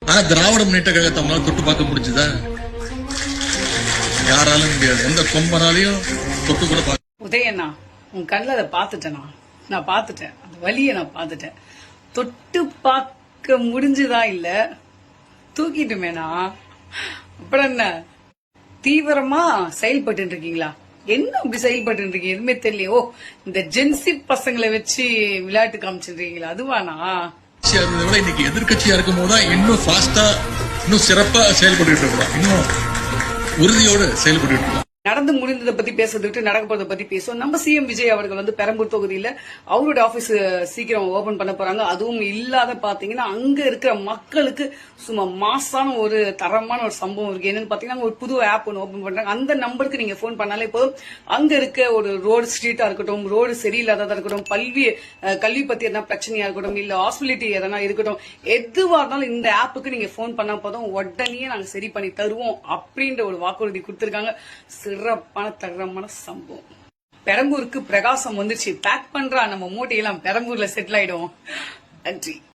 ஆனா திராவிட முன்னேற்ற கழகத்தை அவங்களால தொட்டு பார்க்க முடிஞ்சுதா? யாராலும் முடியாது. எந்த கொம்பனாலையும் தொட்டு கூட பார்க்க. உதயண்ணா, உன் கண்ணில் அதை பார்த்துட்டேனா? நான் பார்த்துட்டேன், அந்த வலியை நான் பார்த்துட்டேன். தொட்டு பார்க்க முடிஞ்சுதா? இல்ல தூக்கிட்டுமேனா? அப்புறம் என்ன தீவிரமா செயல்பட்டு இருக்கீங்களா? என்ன அப்படி செயல்பட்டு இருக்கீங்க? எதுவுமே தெரியலையோ. இந்த ஜென்சி பசங்களை வச்சு விளையாட்டு காமிச்சிருக்கீங்களா? அதுவானா? இன்னைக்கு எதிர்கட்சியா இருக்கும் போதுதான் இன்னும் ஃபாஸ்டா, இன்னும் சிறப்பா செயல்பட்டு இருக்கோம். இன்னும் உறுதியோடு செயல்பட்டு இருக்கோம். நடந்து முடிந்ததை பத்தி பேசுறதுக்கு நடக்க போறதை பத்தி பேசுவோம். நம்ம சிஎம் விஜய் அவர்கள் வந்து பெரம்பூர் தொகுதியில அவரோட ஆபீஸ் சீக்கிரம் ஓபன் பண்ண போறாங்க. அதுவும் இல்லாத பாத்தீங்கன்னா அங்க இருக்கிற மக்களுக்கு சும்மா மாசான ஒரு தரமான ஒரு சம்பவம் இருக்கு. என்னன்னு பாத்தீங்கன்னா ஒரு புது ஆப் ஒன்று ஓபன் பண்றாங்க. அந்த நம்பருக்கு நீங்க போன் பண்ணாலே போதும், அங்க இருக்க ஒரு ரோடு ஸ்ட்ரீட்டா இருக்கட்டும், ரோடு சரியில்லாததா இருக்கட்டும், கல்வி பத்தி எதனா பிரச்சனையா இருக்கட்டும், இல்ல ஹாஸ்பிலிட்டி எதனா இருக்கட்டும், எதுவா இருந்தாலும் இந்த ஆப்புக்கு நீங்க போன் பண்ணா போதும், உடனே நாங்க சரி பண்ணி தருவோம் அப்படின்ற ஒரு வாக்குறுதி கொடுத்திருக்காங்க. சிறப்பான தரமான சம்பவம். பெரம்பூருக்கு பிரகாசம் வந்துச்சு. பேக் பண்றா, நம்ம மூட்டையெல்லாம் பெரம்பூர்ல செட்டில் ஆயிடுவோம். நன்றி.